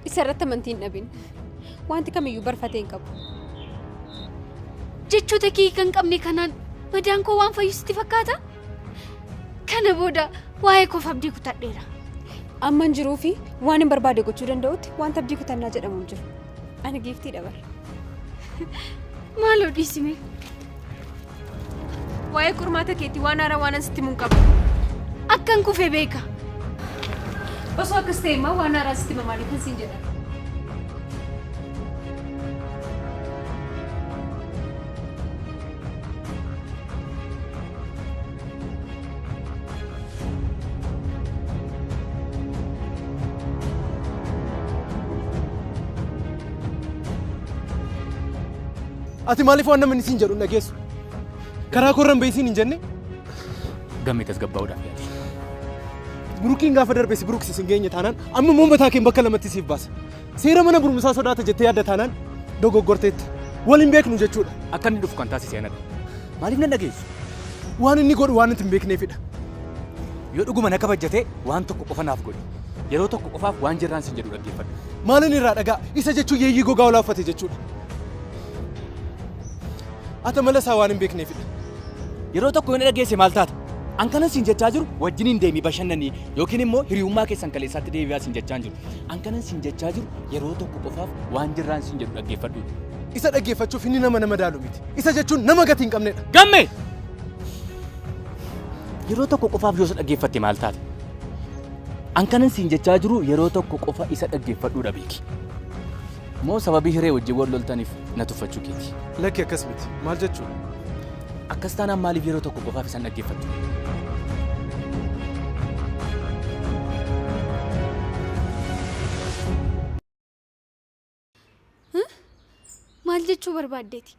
Speaker 1: Isa irratti amantii hin dhabin. Wanti kamiyyuu barfatee hin qabu.
Speaker 3: Jechoota kee kan qabne kanaan madaan koo waan fayyu sitti fakkaata? Kana booda waa'ee koof abdii kutadheera.
Speaker 1: Amman jiruu fi waan hin barbaade gochuu danda'utti wanta abdii kutannaa jedhamu hin jiru. Ani giiftii dabala.
Speaker 3: Maaloo dhiisime?
Speaker 1: Waa'ee qormaata keetii waan haaraa waan asitti mun qabu.
Speaker 3: Akkan kufee beeka.
Speaker 1: Osoo akkas ta'e immoo waan haaraa asitti mamaaliif hin siin jedhan.
Speaker 5: Ati maaliif waan namni siin jedhu dhageessu? Karaa korran beesiin hin jenne?
Speaker 8: Gammee tasgabbaa'uudhaaf yaali.
Speaker 5: Burukiin gaafa darbe si buruksi sin geenye taanaan amma immoo mataa keen bakka lamatti siif baasa. Seera mana barumsaa sodaata jettee yaadda taanaan dogoggorteetta. Wal hin beeknu jechuudha.
Speaker 8: Akka inni dhufu kan taasise anadha. Maaliif nan dhageessu?
Speaker 5: Waan inni godhu waan nuti hin beekneefidha.
Speaker 8: Yoo dhuguma na kabajjatee waan tokko qofa naaf godhi. Yeroo tokko qofaaf waan jirraan sin jedhu dhaggeeffadhu.
Speaker 5: Maalin irraa dhagaa? Isa jechuun yeeyyii gogaa olaa uffate jechuudha. Ata mala isaa waan hin beekneefidha.
Speaker 8: Yeroo tokko hin dhageesse maal taata? An kanan sin jechaa jiru wajjiniin deemii bashannanii yookiin immoo hiriyummaa keessan kaleessaatti deebi'aa sin jechaa jiru. An kanan sin jechaa jiru yeroo tokko qofaaf waan jirraan sin jedhu dhaggeeffadhu.
Speaker 5: Isa dhaggeeffachuuf inni nama madaalu miti. Isa jechuun nama gatii hin qabnedha.
Speaker 8: Gammee! Yeroo tokko qofaaf yoo isa dhaggeeffatte maal taata? An kanan sin jechaa jiru yeroo tokko qofa isa dhaggeeffadhuudha beeki. moo sababii hiree wajjin wal loltaniif na tuffachuu keeti?
Speaker 5: Lakki akkas miti. Maal jechuudha?
Speaker 8: Akkas taanaan maaliif yeroo tokko qofaaf isaan dhaggeeffattu?
Speaker 3: Maal jechuu barbaaddeeti?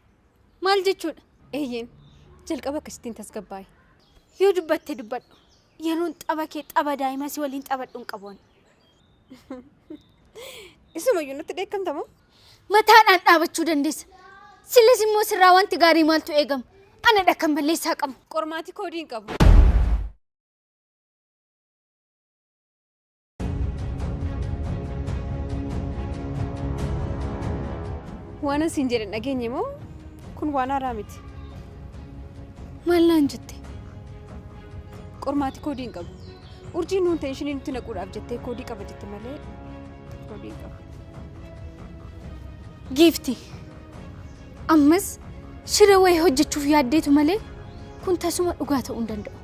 Speaker 3: Maal jechuudha?
Speaker 1: Eeyyeen jalqaba akkasitiin tasgabbaa'e.
Speaker 3: Yoo dubbatte dubbadhu. Yeroon xaba kee xaba daa'imaa si waliin xabadhuun qabuun.
Speaker 1: Isumayyuu nutti dheekkamtamoo?
Speaker 3: Mataadhaan dhaabachuu dandeessa. Silas immoo sirraa wanti gaarii maaltu eegama? Ana dhakkan balleessaa qabu.
Speaker 1: Qormaati koodii hin qabu. Waan asiin jedhan dhageenye moo kun waan haaraa miti?
Speaker 3: Maal naan jette?
Speaker 1: Qormaati koodii hin qabu. Urjiin nuun ta'e isheen nutti naquudhaaf jettee koodii qaba jette malee koodii hin qabu.
Speaker 3: Giifti. Ammas shira wayii hojjechuuf yaaddeetu malee kun tasuma dhugaa ta'uu hin danda'u.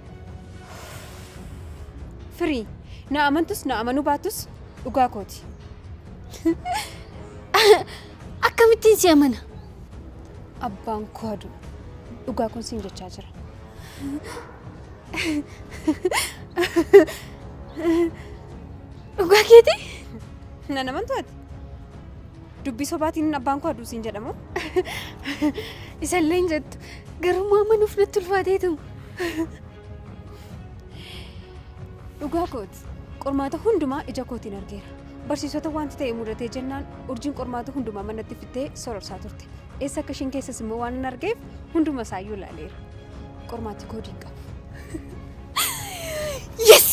Speaker 1: Firii na amantus na amanuu baatus dhugaa kooti.
Speaker 3: Akkamittiin si amana?
Speaker 1: Abbaan koo adu dhugaa kun siin jechaa jira.
Speaker 3: Dhugaa keeti?
Speaker 1: Nan amantu ati? Dubbii sobaatiin abbaan koo aduu siin jedhamu?
Speaker 3: Isallee hin jettu. Garuu amanuuf natti ulfaateetu.
Speaker 1: Dhugaa kooti. Qormaata hundumaa ija kootiin argeera. Barsiisota wanti ta'e mudatee jennaan urjiin qormaata hundumaa manatti fittee sororsaa turte. Eessa akka isheen keessas immoo waan hin argeef hunduma isaayyuu ilaaleera. Qormaati koodii hin qabu.
Speaker 3: Yes!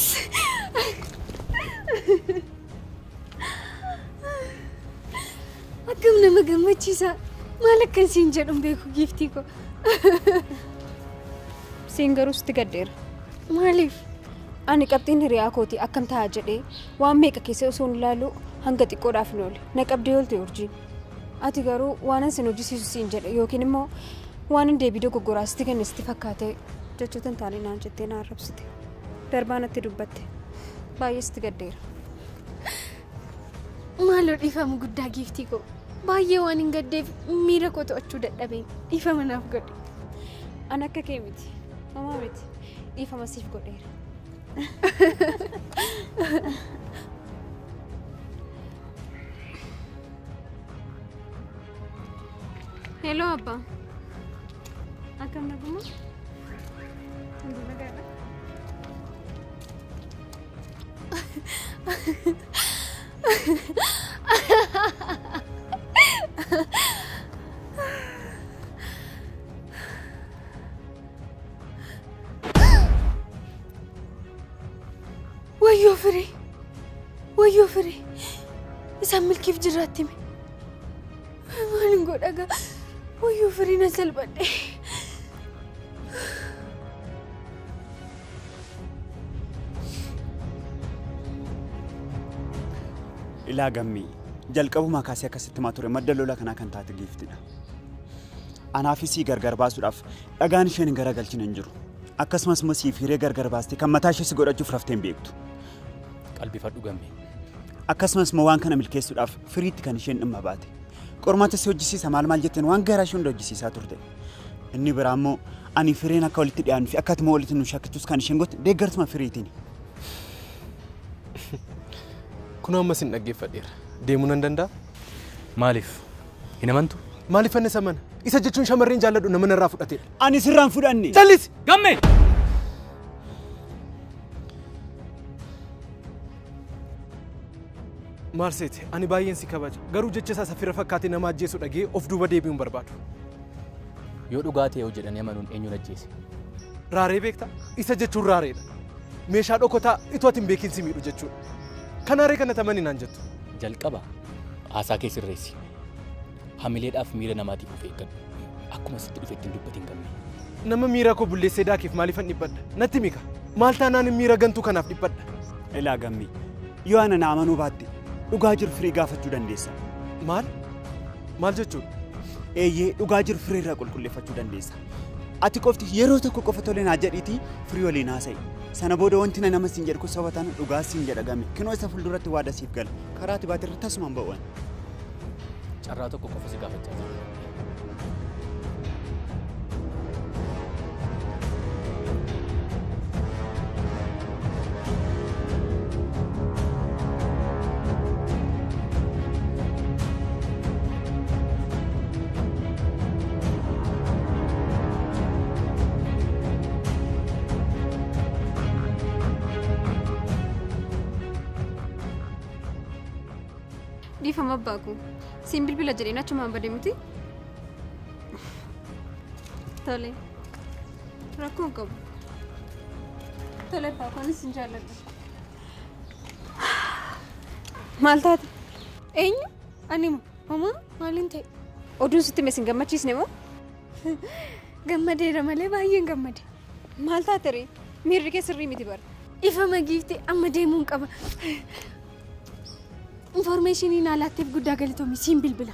Speaker 3: Akkam nama gammachiisa. Maal akkan siin jedhu beeku giiftii koo.
Speaker 1: Siin garuu sitti gaddeera.
Speaker 3: Maaliif?
Speaker 1: Ani qabxiin hiriyaa kooti akkam ta'a jedhee waan meeqa keessa osoo hin ilaalu hanga xiqqoodhaaf hin oole. Na qabdee oolte urjiin. Ati garuu waan sin hojjisiisu siin jedhe yookiin immoo waan hin deebii dogoggoraa sitti kenne sitti fakkaate jechoota hin taane naan jettee na arrabsite. Darbaa natti dubbatte. Baay'ee sitti gaddeera.
Speaker 3: Maaloo dhiifama guddaa giiftii koo. Baay'ee waan hin gaddeef miira koo to'achuu dadhabeen dhiifama naaf godhe.
Speaker 1: An akka kee miti. Homaa miti. Dhiifama siif godheera. Hello Abba. Akkam naguma? Hunduu nagaadha.
Speaker 3: Wayyoo firii. Isaan milkiif jiraatti hime. Maalin godhaga? Wayyoo firii na salphadhe.
Speaker 4: Ilaa gammii jalqabumaa kaasee akkasitti maa ture madda lola kanaa kan taate giiftidha. Anaafisii gargar baasuudhaaf dhagaan isheen hin garagalchin hin jiru. Akkasumas immoo siif hiree gargar baastee kan mataa ishee si godhachuuf raftee hin beektu.
Speaker 8: Qalbifadhu gammee.
Speaker 4: Akkasumas immoo waan kana milkeessuudhaaf firiitti kan isheen dhimma baate. Qormaata si hojjisiisa maal jetteen waan garaa ishee hunda hojjisiisaa turte. Inni biraa immoo ani fireen akka walitti dhiyaannu fi akka ati walitti nu shakkitus kan isheen goote deeggartuma firiitiin.
Speaker 5: Kun ammas hin dhaggeeffadheera. Deemuu nan danda'a?
Speaker 8: Maaliif? Hin amantu?
Speaker 5: Maaliif annis amana? Isa jechuun shamarreen jaalladhu nama narraa fudhateedha.
Speaker 4: Ani sirraan fudhanne.
Speaker 5: Jallis!
Speaker 8: Gammee!
Speaker 5: Maal seete? Ani baay'een si kabaja. Garuu jecha isaa safira fakkaatee nama ajjeesu dhagee of duuba deebi'uun barbaadu.
Speaker 8: Yoo dhugaa ta'e jedhanii amanuun eenyuun ajjeese?
Speaker 5: Raaree beektaa? Isa jechuun raareedha. Meeshaa dhokotaa itoo ati hin beekin si miidhu jechuudha. Kanaaree kana tamanii naan jettu.
Speaker 8: Jalqaba haasaa kee sirreessi. Hamileedhaaf miira namaatiif of eeggadhu. Akkuma sitti dhufetti hin dubbatin gammee.
Speaker 5: Nama miira koo bulleessee daakeef maaliifan dhibbadha? Natti mika. Maal taanaan miira gantuu kanaaf dhibbadha?
Speaker 4: Ilaa gammii yoo ana na amanuu baatte dhugaa jiru firii gaafachuu dandeessa.
Speaker 5: Maal? Maal jechuudha?
Speaker 4: Eeyyee dhugaa jiru firii irraa qulqulleeffachuu dandeessa. Ati qofti yeroo tokko qofa tolee naa jedhiitii firii waliin haasa'i. Sana booda wanti nama siin jedhu kun sobataan dhugaa siin jedha gammee. Kinoo isa fuulduratti waada siif gala. Karaa ati baate irratti tasumaan ba'uun.
Speaker 8: carraa tokko qofa si gaafachaa jira.
Speaker 1: Dhiifama abbaa koo siin bilbila jedheen achumaan badee miti. Tole rakkoo hin qabu. Tole abbaa koo anis hin jaalladha. Maal taate?
Speaker 3: Eenyu? Ani homaa maaliin ta'e?
Speaker 1: Oduun sitti mee sin gammachiisne moo?
Speaker 3: Gammadeera malee baay'een gammade.
Speaker 1: Maal taate ree? Miirri kee sirrii miti bara.
Speaker 3: Ifama giifte amma deemuun qaba. Information alaatteef guddaa galatoomii siin bilbila.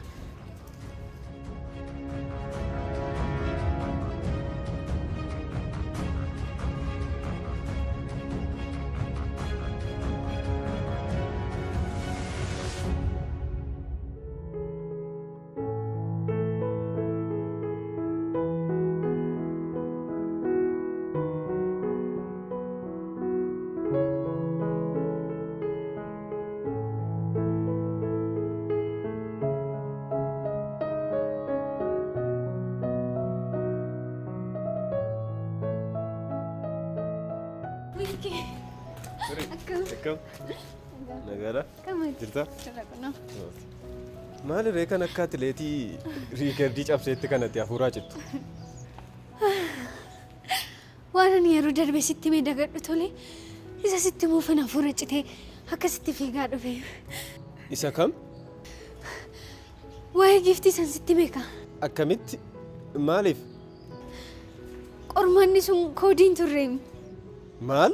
Speaker 6: Akkam? Nagaadha? Jirta?
Speaker 3: Jirta.
Speaker 6: Maali ree kan akka atileetii riikardii cabseetti kanatti hafuuraa jirtu?
Speaker 3: Waan ani yeroo darbe sitti mee dagadhu tole isa sitti muufan hafuura citee akkasitti fiigaa dhufe.
Speaker 6: Isa kam?
Speaker 3: Waa'ee giiftii san sitti beeka.
Speaker 6: Akkamitti? Maaliif?
Speaker 3: Qormaanni sun koodiin turreemi.
Speaker 6: Maal?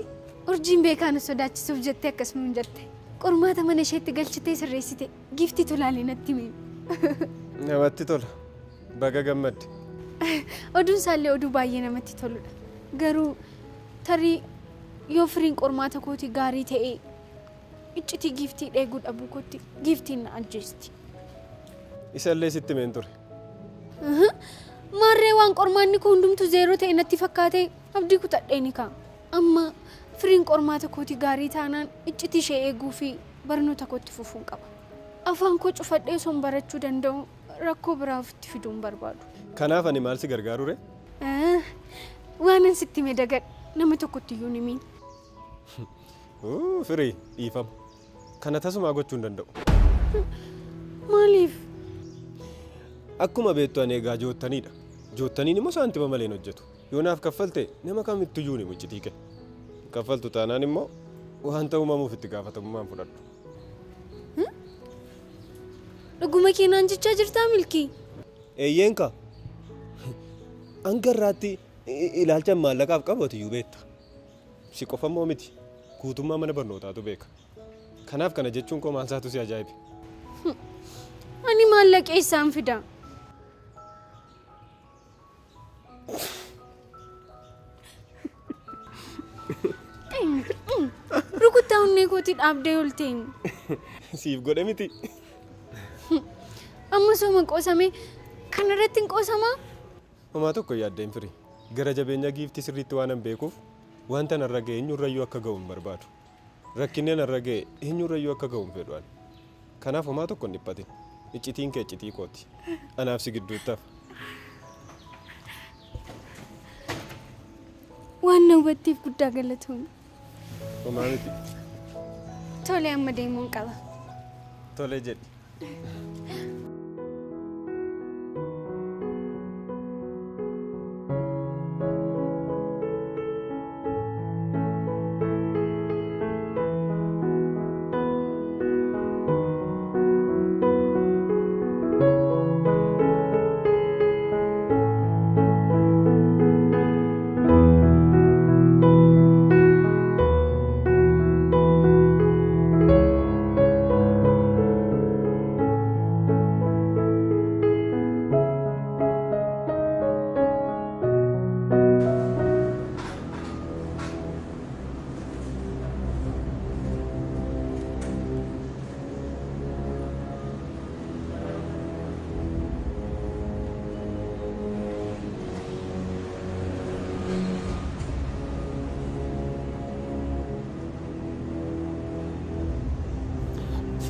Speaker 3: Urjiin beekaan sodaachisuuf jettee akkasuma jette. Qormaata mana isheetti galchitee sirreessite giiftii tolaalee natti himi.
Speaker 6: Namatti tola. Baga gammadde.
Speaker 3: Oduun isaallee oduu baay'ee namatti toludha. Garuu tarii yoo firiin qormaata kooti gaarii ta'ee iccitii giiftii dheeguu dhabuu kootti giiftiin na ajjeesti.
Speaker 6: Isallee sitti meen ture.
Speaker 3: Maarree waan qormaanni koo hundumtu zeeroo ta'e natti fakkaate abdii kutadhee ni ka'a. Amma firiin qormaata kooti gaarii taanaan iccitii ishee eeguu fi barnoota kootti fufuun qaba. Afaan koo cufadhee son barachuu danda'u rakkoo biraa ofitti fiduun barbaadu.
Speaker 6: Kanaaf ani maal si gargaaru ree?
Speaker 3: Waanan sitti mee dagadhu nama tokkotti iyyuu ni miin.
Speaker 6: Firii dhiifama. Kana tasumaa gochuu hin danda'u.
Speaker 3: Maaliif?
Speaker 6: Akkuma beektu ani egaa joottaniidha. Joottaniin immoo saantima malee hin hojjetu. Yoo naaf kaffalte nama kamittuyyuu ni iccitii kee. Kaffaltu taanaan immoo wanta uumamuuf itti gaafatamummaan fudhadhu.
Speaker 3: Dhuguma keenaan jechaa jirtaa milkii?
Speaker 6: Eeyyeen kaa. Hangarraatti ilaalcha maallaqaaf qabatu beekta. Si qofa immoo miti. Guutummaa mana barnootaatu beeka. Kanaaf kana jechuun koo maal isaatu si ajaa'ibe?
Speaker 3: Ani maallaqee isaan fida. Rukuttaa onnee kootii dhaabdee olteen.
Speaker 6: Siif godhe miti.
Speaker 3: Amma sooma qoosame kanarratti hin qoosamaa?
Speaker 6: Homaa tokko yaaddeen firii. Gara jabeenya giiftii sirriitti waan hin beekuuf wanta narra ga'e eenyurrayyuu akka ga'u hin barbaadu. Rakkinni narra ga'e eenyurrayyuu akka ga'u hin fedhu. Kanaaf homaa tokko hin dhiphatin. Iccitiin kee iccitii kooti. Anaaf si gidduuttaaf.
Speaker 3: Waan na hubatteef guddaa galatoomii.
Speaker 6: Homaa miti.
Speaker 3: Tole amma deemuun qaba.
Speaker 6: Tole jedhi.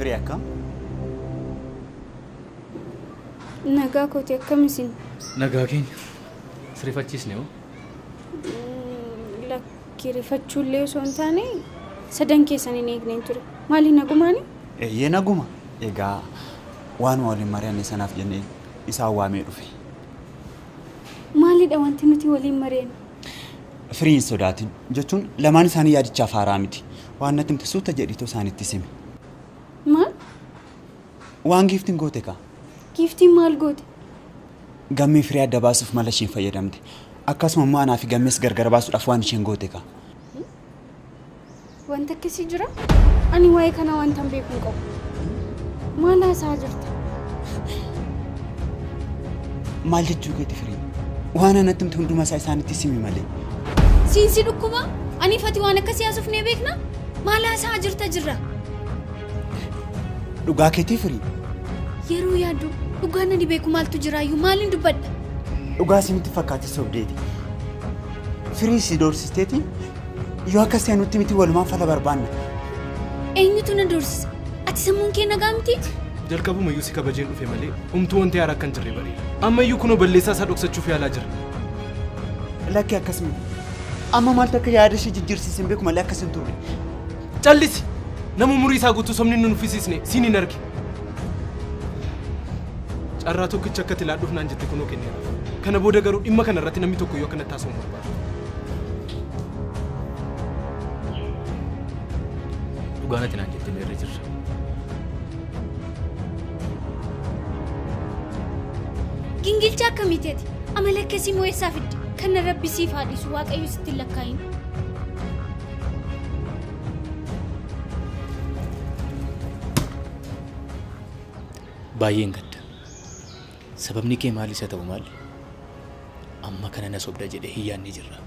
Speaker 4: Firii akkam?
Speaker 3: Nagaa kooti akkamisin?
Speaker 8: Nagaa keenya. Sirifachiisne hoo?
Speaker 3: Lakki rifachuullee osoo hin taane sadan keessan hin eegneen ture. Maali nagumaani?
Speaker 4: Eeyyee naguma. Egaa waan waliin mari'anne sanaaf jennee isaan waamee dhufe.
Speaker 3: Maalidha wanti nuti waliin mari'anne?
Speaker 4: Firii hin sodaatin jechuun lamaan isaanii yaadichaaf haaraa miti. Waan natti himte suuta jedhitoo isaanitti sime.
Speaker 3: Maal?
Speaker 4: Waan giiftiin goote kaa?
Speaker 3: Giiftiin maal goote?
Speaker 4: Gammee firii adda baasuuf mala isheen fayyadamte. Akkasuma immoo anaa fi gammees gargar baasuudhaaf waan isheen goote kaa?
Speaker 3: Wanta akkasii jira? Ani waa'ee kana wanta hin beekne qabu. Maal haasaa jirta?
Speaker 4: Maal jechuu keeti firii? Waan anatti himte hundumaa isaa isaanitti simi malee.
Speaker 3: Siinsi dhukkuma? Ani fati waan akkasii haasuuf nee beekna? Maal haasaa jirta jirra?
Speaker 4: Dhugaa keetii firii?
Speaker 3: Yeroo yaaddu dhugaa nani beeku maaltu jiraayyuu maaliin dubbadha?
Speaker 4: Dhugaa isinitti fakkaate sobdeeti. Firii si doorsisteeti yoo akkas ta'e nutti miti walumaan fala barbaanna.
Speaker 3: Eenyutu na doorsisa? Ati sammuun kee nagaa miti?
Speaker 5: Jalqabumayyuu si kabajeen dhufe malee humtuu wanti haaraa akka hin jirre bareeda. Ammayyuu kunoo balleessaa isaa dhoksachuuf yaalaa jira.
Speaker 4: Lakki akkas miti. Amma maaltu akka yaada ishee jijjiirsiisan beeku malee akkas hin turre.
Speaker 5: Callisi! Nama umurii isaa guutuu somni nu nuffisiisne siin hin arge. Carraa tokkicha akka tilaadhuuf naan jette kunoo kenneera. Kana booda garuu dhimma kana irratti namni tokko yoo akkanatti taasifamu barbaada.
Speaker 8: Dhugaanatti naan jette meerree jirra.
Speaker 3: Gingilcha akkamiiteeti? Amala akkasii moo eessaa fidde? Kana rabbi siif haadhisu waaqayyo sitti hin lakkaayin.
Speaker 8: Baay'een gadda. Sababni kee maal isa ta'u maali? Amma kana na sobda jedhee hiyyaanni jirra.